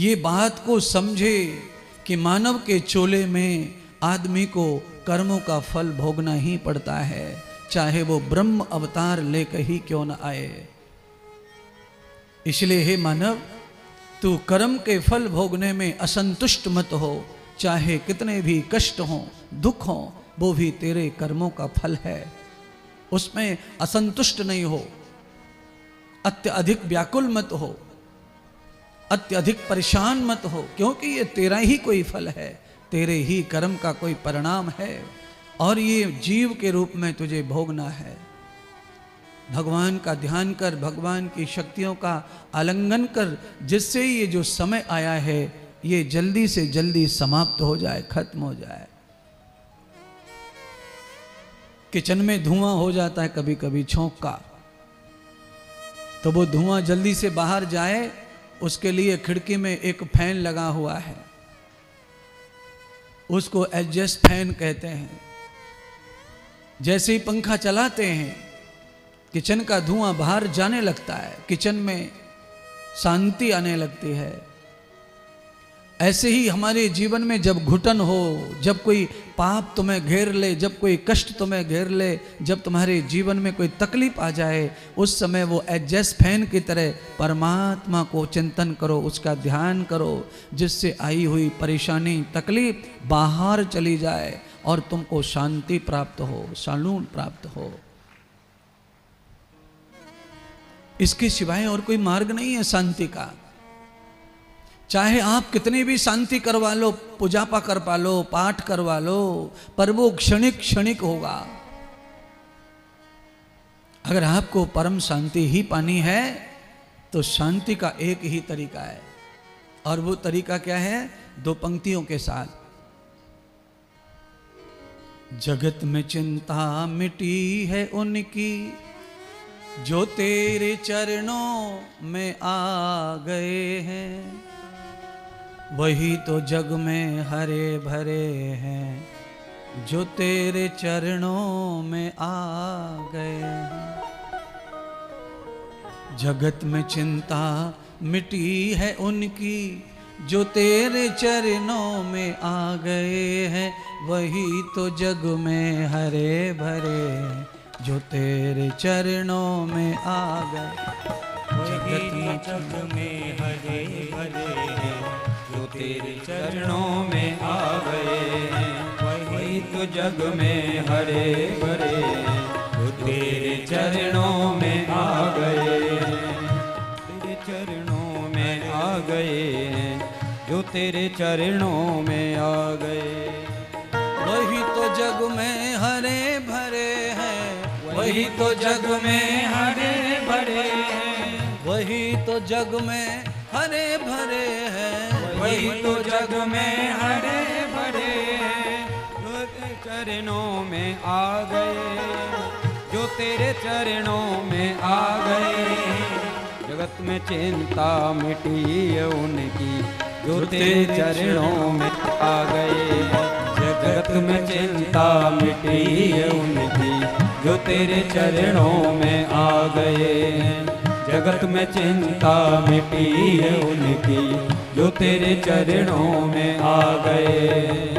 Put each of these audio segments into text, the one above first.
ये बात को समझे कि मानव के चोले में आदमी को कर्मों का फल भोगना ही पड़ता है, चाहे वो ब्रह्म अवतार लेकर ही क्यों न आए। इसलिए हे मानव, तू कर्म के फल भोगने में असंतुष्ट मत हो। चाहे कितने भी कष्ट हों, दुख हों, वो भी तेरे कर्मों का फल है, उसमें असंतुष्ट नहीं हो। अत्यधिक व्याकुल मत हो, अत्यधिक परेशान मत हो, क्योंकि ये तेरा ही कोई फल है, तेरे ही कर्म का कोई परिणाम है और ये जीव के रूप में तुझे भोगना है। भगवान का ध्यान कर, भगवान की शक्तियों का आलिंगन कर, जिससे ये जो समय आया है ये जल्दी से जल्दी समाप्त हो जाए, खत्म हो जाए। किचन में धुआं हो जाता है कभी कभी छोंक का, तो वो धुआं जल्दी से बाहर जाए, उसके लिए खिड़की में एक फैन लगा हुआ है, उसको एडजस्ट फैन कहते हैं। जैसे ही पंखा चलाते हैं किचन का धुआं बाहर जाने लगता है, किचन में शांति आने लगती है। ऐसे ही हमारे जीवन में जब घुटन हो, जब कोई पाप तुम्हें घेर ले, जब कोई कष्ट तुम्हें घेर ले, जब तुम्हारे जीवन में कोई तकलीफ आ जाए, उस समय वो एडजस्ट फैन की तरह परमात्मा को चिंतन करो, उसका ध्यान करो, जिससे आई हुई परेशानी तकलीफ बाहर चली जाए और तुमको शांति प्राप्त हो, शालून प्राप्त हो। इसके सिवाय और कोई मार्ग नहीं है शांति का। चाहे आप कितनी भी शांति करवा लो, पूजापा करवा लो, पाठ करवा लो, पर वो क्षणिक क्षणिक होगा। अगर आपको परम शांति ही पानी है तो शांति का एक ही तरीका है, और वो तरीका क्या है? 2 पंक्तियों के साथ। जगत में चिंता मिटी है उनकी जो तेरे चरणों में आ गए हैं, वही तो जग में हरे भरे हैं जो तेरे चरणों में आ गए हैं। जगत में चिंता मिटी है उनकी जो तेरे चरणों में आ गए हैं, वही तो जग में हरे भरे जो तेरे चरणों में आ गए। जगत में जग में हरे भरे जो तेरे चरणों में आ गए, वही तो जग में हरे भरे जो तेरे चरणों में आ गए। तेरे चरणों में आ गए जो तेरे चरणों में आ गए, वही तो जग में हरे भरे हैं, वही तो जग में हरे भरे हैं, वही तो जग में हरे भरे हैं, वही तो जग में हरे भरे हैं जो तेरे चरणों में आ गए, जो तेरे चरणों में आ गए। जगत में चिंता मिटी है उनकी जो तेरे चरणों में आ गए। जगत में चिंता मिटी है उनकी जो तेरे चरणों में आ गए। जगत में चिंता मिटी है उनकी जो तेरे चरणों में आ गए।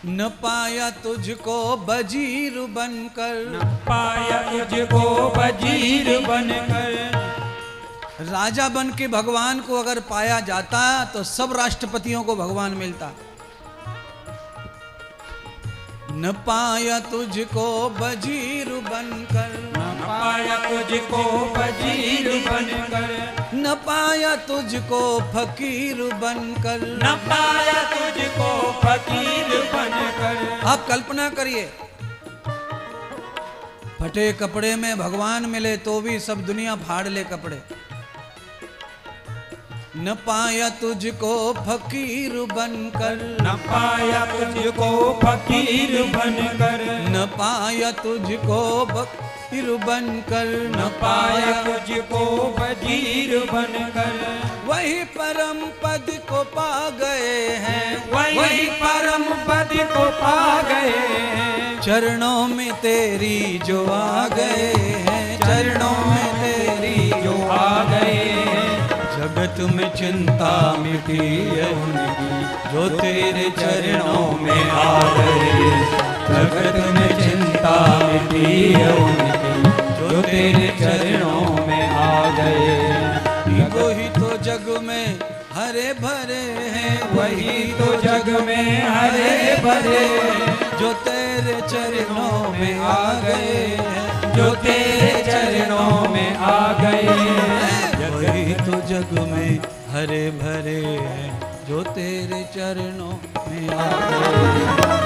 न पाया तुझको वजीर बनकर, न पाया तुझको वजीर बनकर। राजा बन के भगवान को अगर पाया जाता तो सब राष्ट्रपतियों को भगवान मिलता। न पाया तुझको वजीर बनकर, न पाया तुझको वजीर बनकर। न न पाया तुझको फकीर बनकर, न पाया तुझको फकीर बनकर। आप कल्पना करिए, फटे कपड़े में भगवान मिले तो भी सब दुनिया फाड़ ले कपड़े। न पाया तुझको फकीर बनकर, न पाया तुझको फकीर बनकर, न पाया तुझको फकीर बनकर, न पाया तुझको फकीर बनकर। वही परम पद को पा गए हैं, वही परम पद को पा गए हैं। चरणों में तेरी जो आ गए हैं, चरणों में तेरी जो आ गए हैं। जगत में चिंता मिटी है उनकी, जो तेरे चरणों में आ गए। जगत में चिंता मिटी है उनकी, जो तेरे चरणों में आ गए। वही तो जग में हरे भरे हैं, वही तो जग में हरे भरे, जो तेरे चरणों में आ गए, जो तेरे चरणों में आ गए। वही तो जग में हरे भरे हैं, जो तेरे चरणों में आ गए।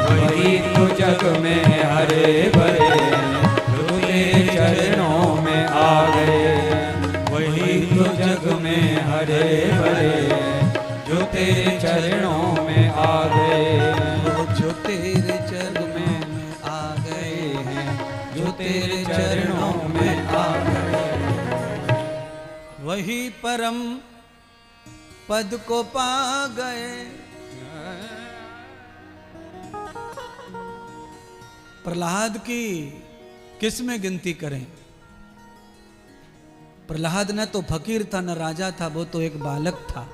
वही तो जग में हरे भरे, जो तेरे चरणों में आ गए। वही तो जग में हरे भरे, जो तेरे चरणों में आ गए। जो तेरे चरणों में आ गए हैं, जो तेरे चरणों में आ गए। वही परम पद को पा गए। प्रहलाद की किस में गिनती करें? प्रहलाद न तो फकीर था न राजा था, वो तो एक बालक था।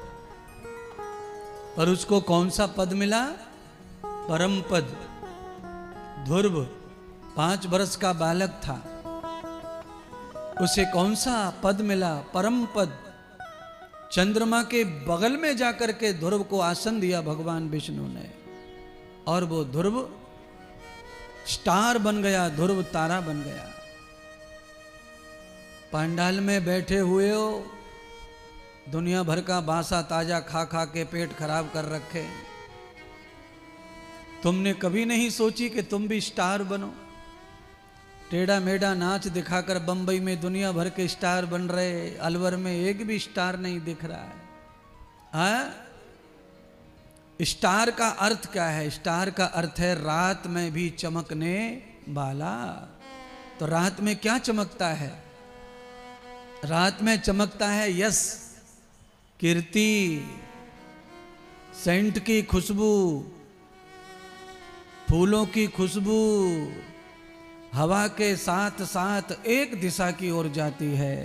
पर उसको कौन सा पद मिला? परम पद। ध्रुव 5 वर्ष का बालक था, उसे कौन सा पद मिला? परम पद। चंद्रमा के बगल में जाकर के ध्रुव को आसन दिया भगवान विष्णु ने, और वो ध्रुव स्टार बन गया, ध्रुव तारा बन गया। पंडाल में बैठे हुए हो, दुनिया भर का बासा ताजा खा खा के पेट खराब कर रखे। तुमने कभी नहीं सोची कि तुम भी स्टार बनो? टेढ़ा मेढ़ा नाच दिखाकर बंबई में दुनिया भर के स्टार बन रहे, अलवर में एक भी स्टार नहीं दिख रहा है। हाँ? स्टार का अर्थ क्या है? स्टार का अर्थ है रात में भी चमकने वाला। तो रात में क्या चमकता है? रात में चमकता है यश, कीर्ति, सेंट की खुशबू, फूलों की खुशबू हवा के साथ साथ एक दिशा की ओर जाती है।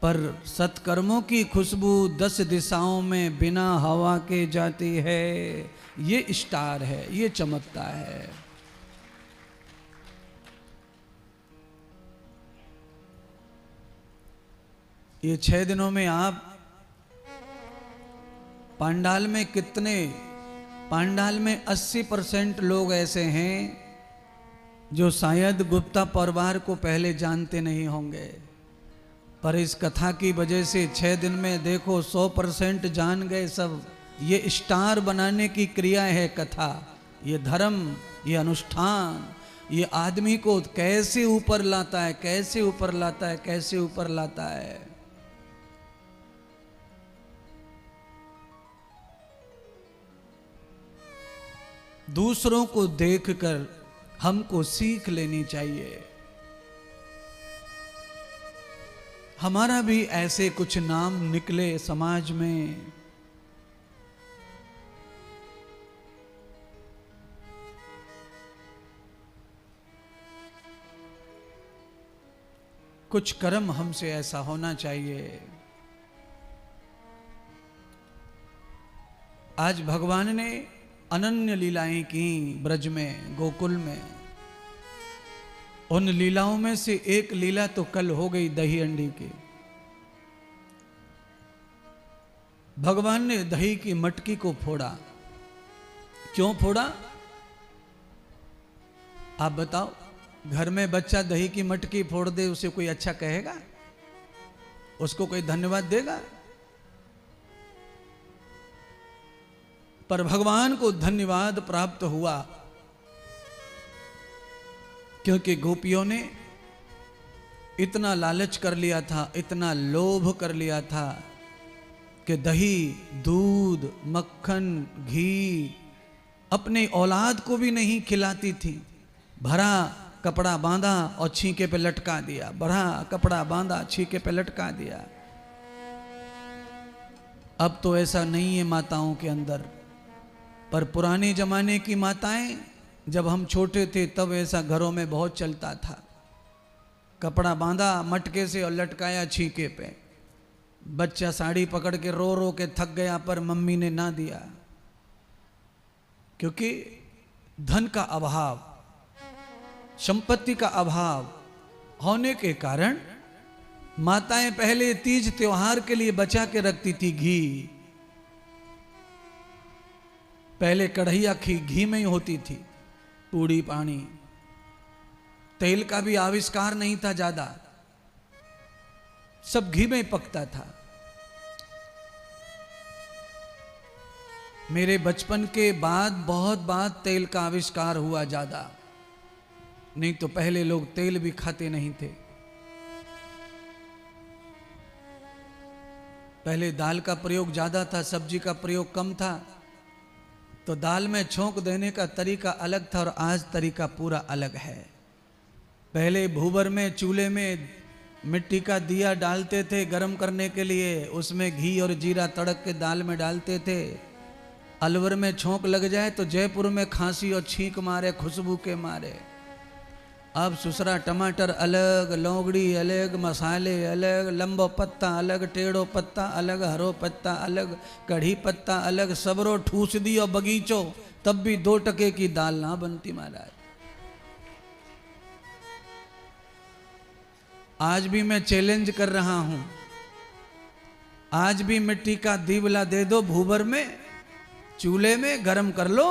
पर सत्कर्मों की खुशबू 10 दिशाओं में बिना हवा के जाती है। ये स्टार है, ये चमकता है। ये 6 दिनों में आप पंडाल में कितने, पंडाल में 80% लोग ऐसे हैं जो शायद गुप्ता परिवार को पहले जानते नहीं होंगे, पर इस कथा की वजह से 6 दिन में देखो 100% जान गए सब। ये स्टार बनाने की क्रिया है कथा, ये धर्म, ये अनुष्ठान, ये आदमी को कैसे ऊपर लाता है, कैसे ऊपर लाता है, कैसे ऊपर लाता है। दूसरों को देखकर हमको सीख लेनी चाहिए। हमारा भी ऐसे कुछ नाम निकले समाज में। कुछ कर्म हमसे ऐसा होना चाहिए। आज भगवान ने अनन्य लीलाएं की ब्रज में, गोकुल में। उन लीलाओं में से एक लीला तो कल हो गई दही अंडी की। भगवान ने दही की मटकी को फोड़ा। क्यों फोड़ा? आप बताओ। घर में बच्चा दही की मटकी फोड़ दे, उसे कोई अच्छा कहेगा? उसको कोई धन्यवाद देगा? पर भगवान को धन्यवाद प्राप्त हुआ, क्योंकि गोपियों ने इतना लालच कर लिया था, इतना लोभ कर लिया था कि दही, दूध, मक्खन, घी अपने औलाद को भी नहीं खिलाती थी। भरा कपड़ा बांधा और छींके पे लटका दिया, भरा कपड़ा बांधा छींके पे लटका दिया। अब तो ऐसा नहीं है माताओं के अंदर, पर पुराने जमाने की माताएं, जब हम छोटे थे तब ऐसा घरों में बहुत चलता था। कपड़ा बांधा मटके से और लटकाया छींके पे। बच्चा साड़ी पकड़ के रो रो के थक गया, पर मम्मी ने ना दिया, क्योंकि धन का अभाव, संपत्ति का अभाव होने के कारण माताएं पहले तीज त्योहार के लिए बचा के रखती थी घी। पहले कढ़ैया घी में ही होती थी, पूड़ी पानी। तेल का भी आविष्कार नहीं था ज्यादा, सब घी में ही पकता था। मेरे बचपन के बाद बहुत बाद तेल का आविष्कार हुआ ज्यादा, नहीं तो पहले लोग तेल भी खाते नहीं थे। पहले दाल का प्रयोग ज्यादा था, सब्जी का प्रयोग कम था, तो दाल में छोंक देने का तरीका अलग था और आज तरीका पूरा अलग है। पहले भूबर में, चूल्हे में मिट्टी का दिया डालते थे गरम करने के लिए, उसमें घी और जीरा तड़क के दाल में डालते थे। अलवर में छोंक लग जाए तो जयपुर में खांसी और छींक मारे खुशबू के मारे। अब सुसरा टमाटर अलग, लौंगड़ी अलग, मसाले अलग, लंबो पत्ता अलग, टेढ़ो पत्ता अलग, हरो पत्ता अलग, कढ़ी पत्ता अलग, सबरो ठूस दी और बगीचो, तब भी 2 टके की दाल ना बनती महाराज। आज भी मैं चैलेंज कर रहा हूं, आज भी मिट्टी का दीवला दे दो भूबर में, चूल्हे में गरम कर लो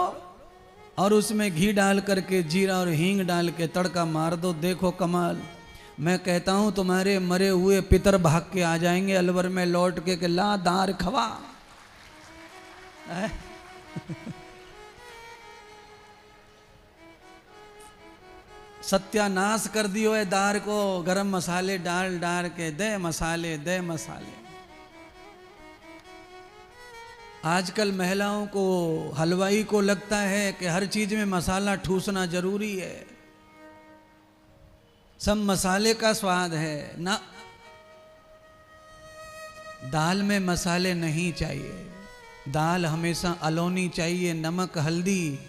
और उसमें घी डाल करके जीरा और हींग डाल के तड़का मार दो, देखो कमाल। मैं कहता हूं तुम्हारे मरे हुए पितर भाग के आ जाएंगे अलवर में लौट के ला दार खवा। सत्यानाश कर दियो है दार को, गरम मसाले डाल डाल के, दे मसाले दे मसाले। आजकल महिलाओं को, हलवाई को लगता है कि हर चीज में मसाला ठूसना जरूरी है, सब मसाले का स्वाद है ना। दाल में मसाले नहीं चाहिए, दाल हमेशा अलोनी चाहिए, नमक, हल्दी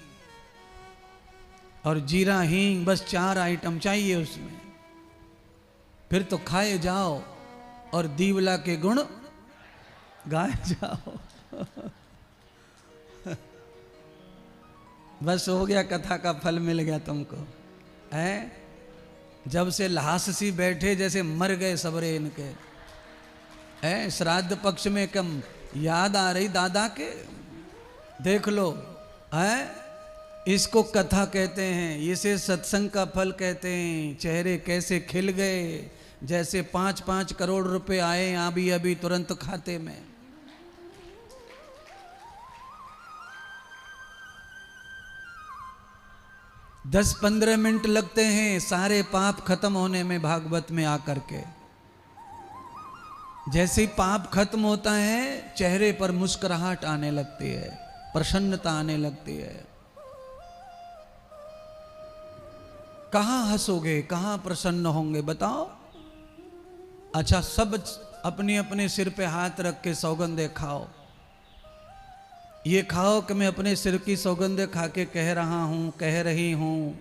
और जीरा हींग, बस 4 आइटम चाहिए उसमें। फिर तो खाए जाओ और दीवला के गुण गाए जाओ। बस हो गया, कथा का फल मिल गया तुमको। है जब से लाश सी बैठे जैसे मर गए सबरे इनके। है श्राद्ध पक्ष में कम याद आ रही दादा के, देख लो। है इसको कथा कहते हैं, इसे सत्संग का फल कहते हैं। चेहरे कैसे खिल गए, जैसे 5-5 करोड़ रुपए आए अभी अभी तुरंत खाते में। दस 15 मिनट लगते हैं सारे पाप खत्म होने में भागवत में आकर के। जैसे ही पाप खत्म होता है चेहरे पर मुस्कुराहट आने लगती है, प्रसन्नता आने लगती है। कहां हंसोगे, कहां प्रसन्न होंगे बताओ? अच्छा, सब अपने अपने सिर पे हाथ रख के सौगंधे खाओ। ये खाओ कि मैं अपने सिर की सौगंधे खा के कह रहा हूं, कह रही हूं,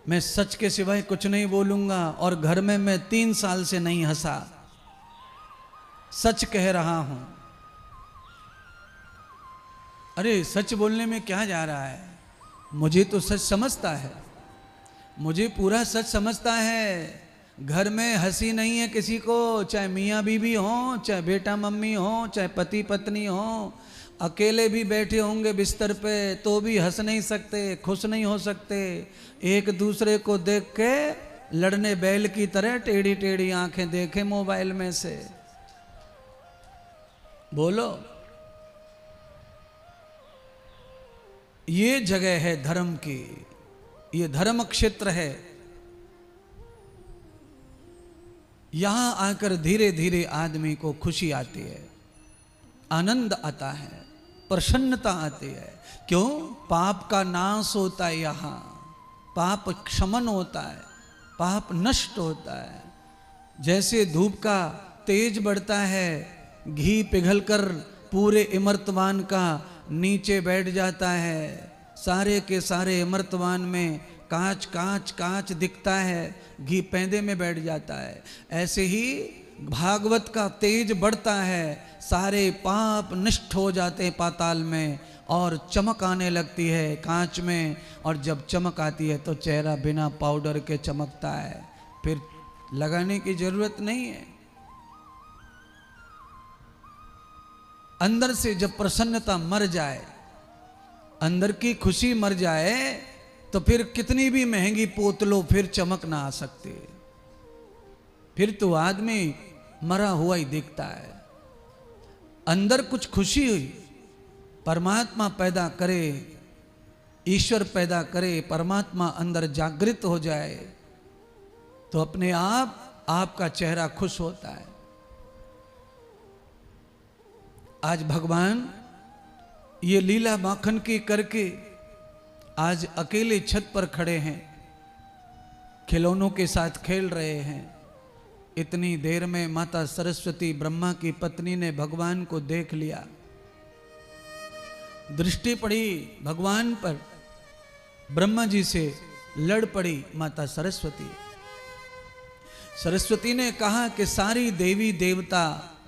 मैं सच के सिवाय कुछ नहीं बोलूंगा। और घर में मैं 3 साल से नहीं हंसा, सच कह रहा हूं। अरे सच बोलने में क्या जा रहा है, मुझे तो सच समझता है, मुझे पूरा सच समझता है। घर में हंसी नहीं है किसी को, चाहे मियाँ बीवी हो, चाहे बेटा मम्मी हो, चाहे पति पत्नी हो। अकेले भी बैठे होंगे बिस्तर पे तो भी हंस नहीं सकते, खुश नहीं हो सकते। एक दूसरे को देख के लड़ने बैल की तरह टेढ़ी टेढ़ी आंखें देखे मोबाइल में से। बोलो, ये जगह है धर्म की, ये धर्म क्षेत्र है। यहां आकर धीरे धीरे आदमी को खुशी आती है, आनंद आता है, प्रसन्नता आती है। क्यों? पाप का नाश होता है, यहां पाप क्षमन होता है, पाप नष्ट होता है। जैसे धूप का तेज बढ़ता है, घी पिघलकर पूरे इमर्तमान का नीचे बैठ जाता है, सारे के सारे इमर्तमान में कांच कांच कांच दिखता है, घी पैंदे में बैठ जाता है। ऐसे ही भागवत का तेज बढ़ता है, सारे पाप नष्ट हो जाते हैं पाताल में, और चमक आने लगती है कांच में। और जब चमक आती है तो चेहरा बिना पाउडर के चमकता है, फिर लगाने की जरूरत नहीं है। अंदर से जब प्रसन्नता मर जाए, अंदर की खुशी मर जाए, तो फिर कितनी भी महंगी पोत लो, फिर चमक ना आ सकती। फिर तो आदमी मरा हुआ ही दिखता है। अंदर कुछ खुशी हुई, परमात्मा पैदा करे, ईश्वर पैदा करे, परमात्मा अंदर जागृत हो जाए, तो अपने आप आपका चेहरा खुश होता है। आज भगवान ये लीला माखन की करके आज अकेले छत पर खड़े हैं, खिलौनों के साथ खेल रहे हैं। इतनी देर में माता सरस्वती ब्रह्मा की पत्नी ने भगवान को देख लिया, दृष्टि पड़ी भगवान पर, ब्रह्मा जी से लड़ पड़ी माता सरस्वती। सरस्वती ने कहा कि सारी देवी देवता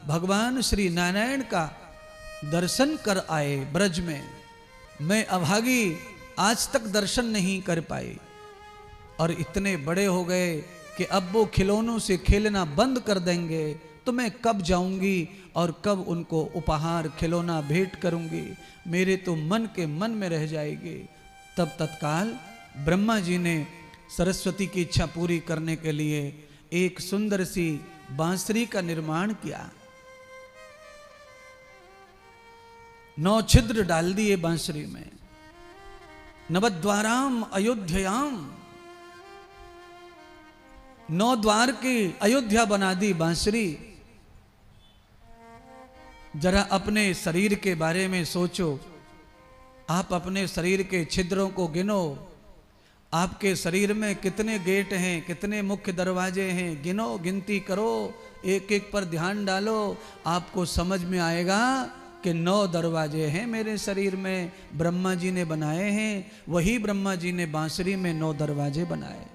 भगवान श्री नारायण का दर्शन कर आए ब्रज में, मैं अभागी आज तक दर्शन नहीं कर पाई, और इतने बड़े हो गए कि अब वो खिलौनों से खेलना बंद कर देंगे, तो मैं कब जाऊंगी और कब उनको उपहार खिलौना भेंट करूंगी, मेरे तो मन के मन में रह जाएगी। तब तत्काल ब्रह्मा जी ने सरस्वती की इच्छा पूरी करने के लिए एक सुंदर सी बांसुरी का निर्माण किया। 9 छिद्र डाल दिए बांसुरी में। नवद्वाराम अयोध्याम, 9 द्वार की अयोध्या बना दी बांसुरी। जरा अपने शरीर के बारे में सोचो, आप अपने शरीर के छिद्रों को गिनो, आपके शरीर में कितने गेट हैं, कितने मुख्य दरवाजे हैं, गिनो, गिनती करो, एक एक पर ध्यान डालो, आपको समझ में आएगा कि 9 दरवाजे हैं मेरे शरीर में, ब्रह्मा जी ने बनाए हैं। वही ब्रह्मा जी ने बांसुरी में 9 दरवाजे बनाए।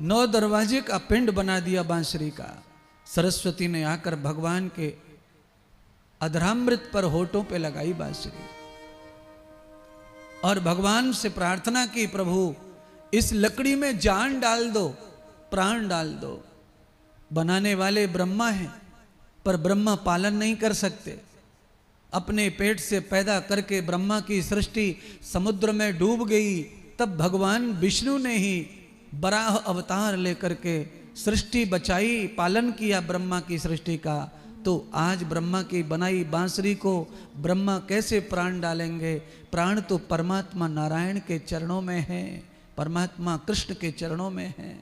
नौ दरवाजे का पिंड बना दिया बांसुरी का। सरस्वती ने आकर भगवान के अधरामृत पर होठों पे लगाई बांसुरी और भगवान से प्रार्थना की, प्रभु इस लकड़ी में जान डाल दो, प्राण डाल दो। बनाने वाले ब्रह्मा हैं, पर ब्रह्मा पालन नहीं कर सकते। अपने पेट से पैदा करके ब्रह्मा की सृष्टि समुद्र में डूब गई, तब भगवान विष्णु ने ही बराह अवतार लेकर के सृष्टि बचाई, पालन किया ब्रह्मा की सृष्टि का। तो आज ब्रह्मा की बनाई बांसुरी को ब्रह्मा कैसे प्राण डालेंगे? प्राण तो परमात्मा नारायण के चरणों में है, परमात्मा कृष्ण के चरणों में है।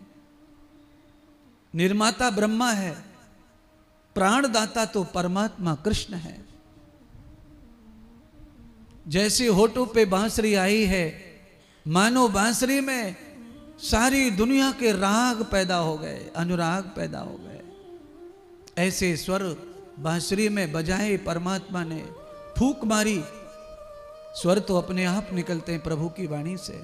निर्माता ब्रह्मा है, प्राणदाता तो परमात्मा कृष्ण है। जैसे होठों पे बांसुरी आई है, मानो बांसुरी में सारी दुनिया के राग पैदा हो गए, अनुराग पैदा हो गए। ऐसे स्वर बांसुरी में बजाए परमात्मा ने, फूंक मारी, स्वर तो अपने आप निकलते हैं प्रभु की वाणी से।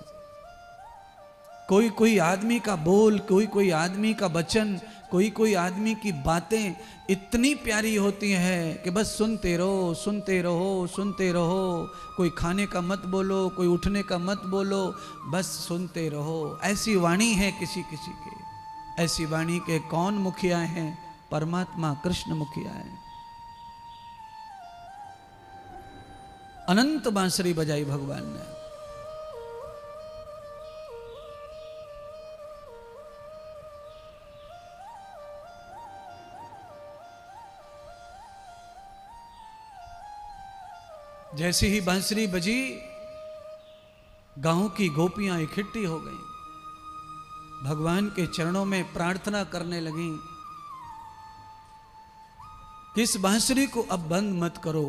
कोई कोई आदमी का बोल, कोई कोई आदमी का वचन, कोई कोई आदमी की बातें इतनी प्यारी होती हैं कि बस सुनते रहो, सुनते रहो, सुनते रहो। कोई खाने का मत बोलो, कोई उठने का मत बोलो, बस सुनते रहो। ऐसी वाणी है किसी किसी की। ऐसी वाणी के कौन मुखिया हैं? परमात्मा कृष्ण मुखिया है। अनंत बांसुरी बजाई भगवान ने। जैसे ही बांसुरी बजी, गांव की गोपियां इकट्ठी हो गईं, भगवान के चरणों में प्रार्थना करने लगीं कि इस बांसुरी को अब बंद मत करो,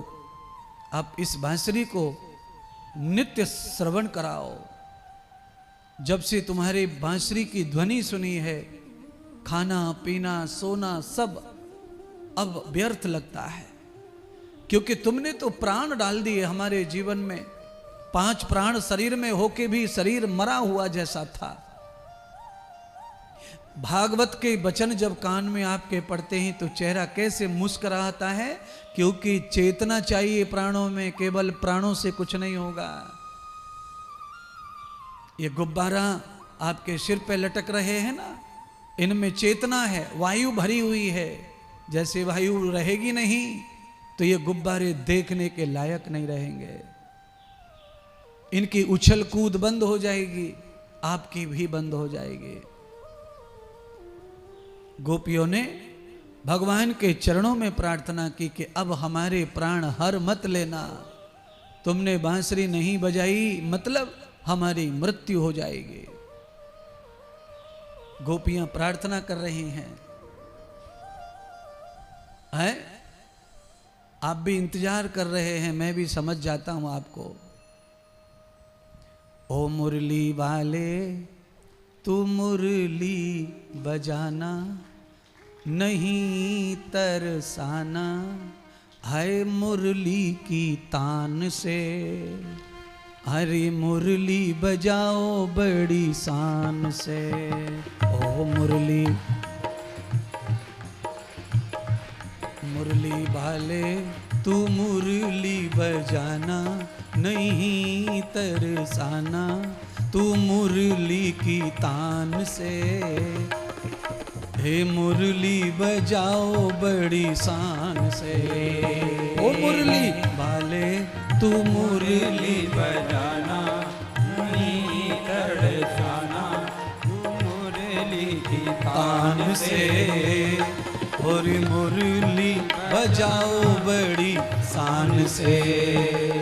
आप इस बांसुरी को नित्य श्रवण कराओ। जब से तुम्हारी बांसुरी की ध्वनि सुनी है, खाना पीना सोना सब अब व्यर्थ लगता है, क्योंकि तुमने तो प्राण डाल दिए हमारे जीवन में। 5 प्राण शरीर में होके भी शरीर मरा हुआ जैसा था। भागवत के वचन जब कान में आपके पड़ते हैं तो चेहरा कैसे मुस्कुराता है, क्योंकि चेतना चाहिए प्राणों में, केवल प्राणों से कुछ नहीं होगा। ये गुब्बारा आपके सिर पे लटक रहे हैं ना, इनमें चेतना है, वायु भरी हुई है। जैसे वायु रहेगी नहीं तो ये गुब्बारे देखने के लायक नहीं रहेंगे, इनकी उछल कूद बंद हो जाएगी, आपकी भी बंद हो जाएगी। गोपियों ने भगवान के चरणों में प्रार्थना की कि अब हमारे प्राण हर मत लेना, तुमने बांसुरी नहीं बजाई मतलब हमारी मृत्यु हो जाएगी। गोपियां प्रार्थना कर रही हैं। आप भी इंतजार कर रहे हैं, मैं भी समझ जाता हूं आपको। ओ मुरली वाले तू मुरली बजाना, नहीं तरसाना, है मुरली की तान से। अरे मुरली बजाओ बड़ी शान से। ओ मुरली मुरली वाले तू मुरली बजाना, नहीं तरसाना, तू मुरली की तान से। हे मुरली बजाओ बड़ी शान से। ओ मुरली वाले तू मुरली बजाना, नहीं तरसाना, तू मुरली की तान से। और मुरली बजाओ बड़ी शान से।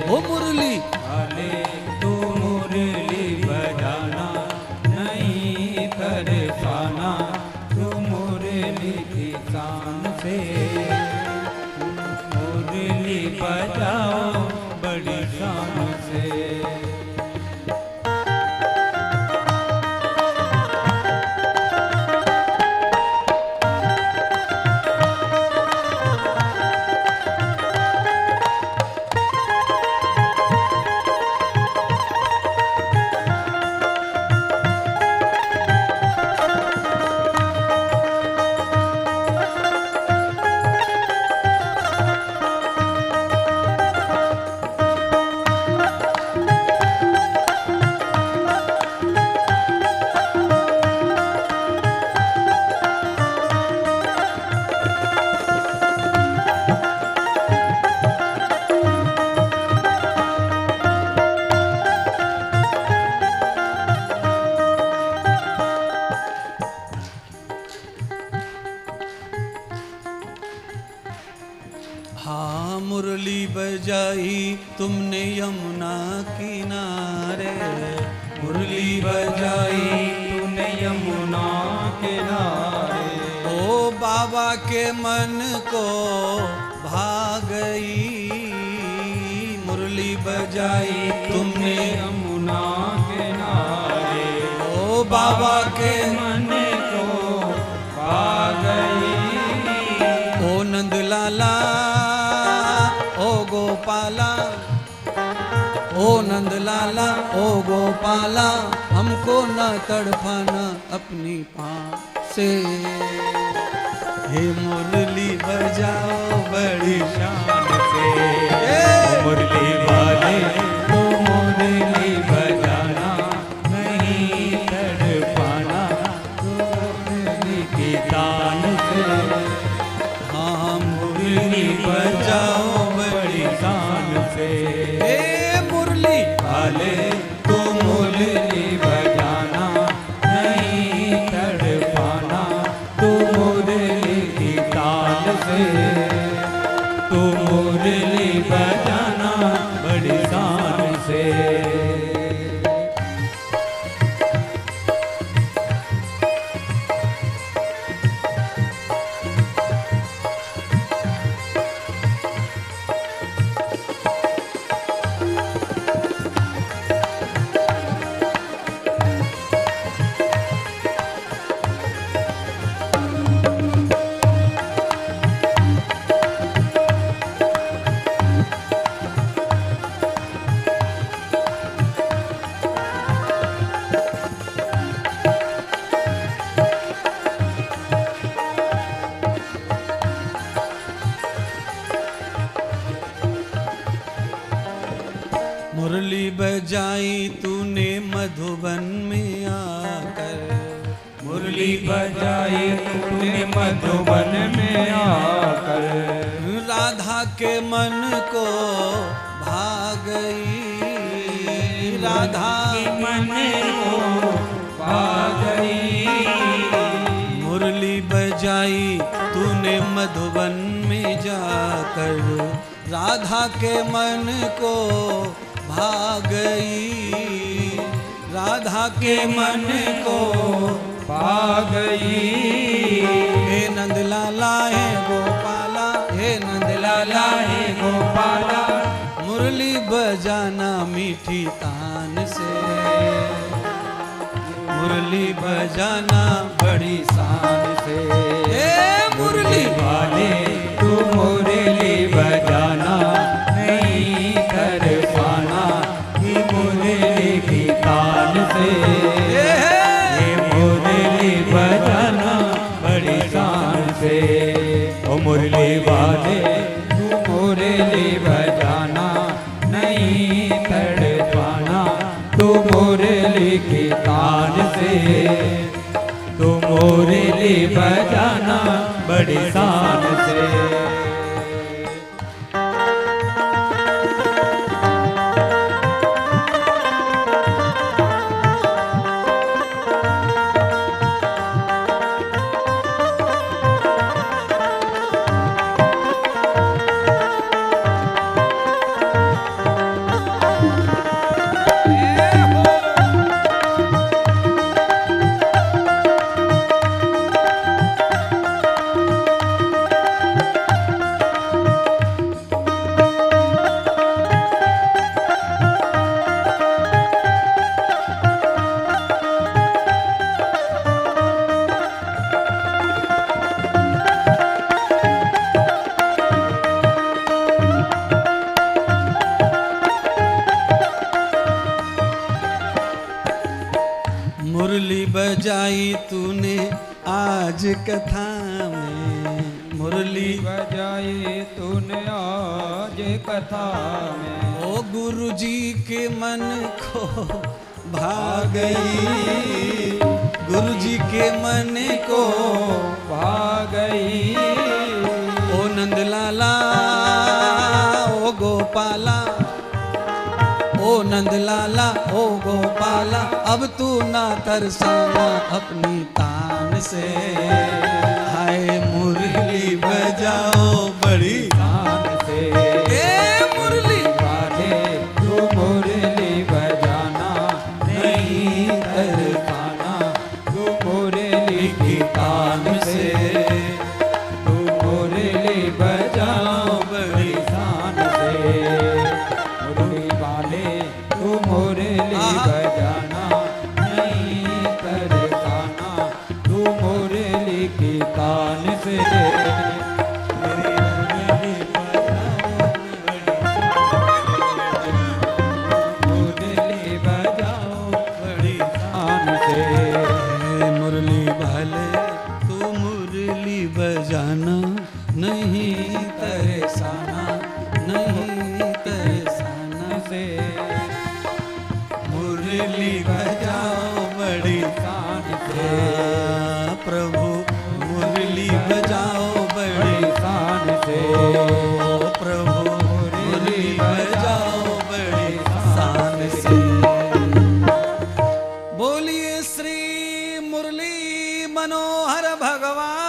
ओ मुरली वाले तू मुरली बजाना, नहीं तरसाना, तू मुरली की शान से। मुरली बजाओ बड़ी शान से। हाँ मुरली बजाई तुमने यमुना किनारे। मुरली बजाई तूने यमुना किनारे। ओ बाबा के मन को भा गई। मुरली बजाई तुमने यमुना किनारे। ओ बाबा के मन को पा गई। ओ नंदलाला ओ गोपाला, ओ नंदलाला ओ गोपाला, हमको न तड़पाना अपनी पाँव से। हे मुरली बजाओ बड़ी शान से। मुरली वाले तो मुरली बजाना, नहीं तड़पाना, तो मुरली की तान से। हाँ मुरली बजाओ बड़ी शान से। मुरली बजाई तूने मधुबन में आकर, राधा के मन को भा गई, राधा के मन को पा गई। मुरली बजाई तूने मधुबन में जाकर, राधा के मन को भा गई, राधा के मन को पा गई। हे नंद लाला हे गोपाला, हे नंद लाला हे गोपाला, मुरली बजाना मीठी तान से, मुरली बजाना बड़ी शान से। हे मुरली वाले तू मुरली बजाना नहीं कर पाना, ये मुरली की तान से। ये मुरली बजाना बड़ी शान से। ओ मुरली वाले तू मुरली बजाना नहीं कर पाना, तू मुरली की तान से। तू मुरली बजाना बड़ी शान से। मुरली बजाई तूने आज कथा में, मुरली बजाई तूने आज कथा में। ओ गुरु जी के मन को भा गई, गुरु जी के मन को पा गई। ओ नंद लाला ओ गोपाला, ओ नंद लाला ओ गोपाला, अब तू ना तरसाना अपनी तान से। हाय मुरली बजाओ बड़ी शान से। ए मुरली वाले तू मुरली बजाना नहीं कर पाना, तू मुरली की तान से। तू मुरली बजाओ बड़ी शान से। मुरली वाले तू मुरली बजाना नहीं कर पाना, तू मुरली की तान से। मुरली बजाओ बड़ी शान से। मुरली वाले तू मुरली बजाना नहीं तरसाना, नहीं तरसाना से मुरली बजाओ बड़ी शान से। प्रभु मुरली बजाओ बड़ी शान से। ओ प्रभु मुरली बजाओ बड़ी शान से। बोलिए श्री मुरली मनोहर भगवान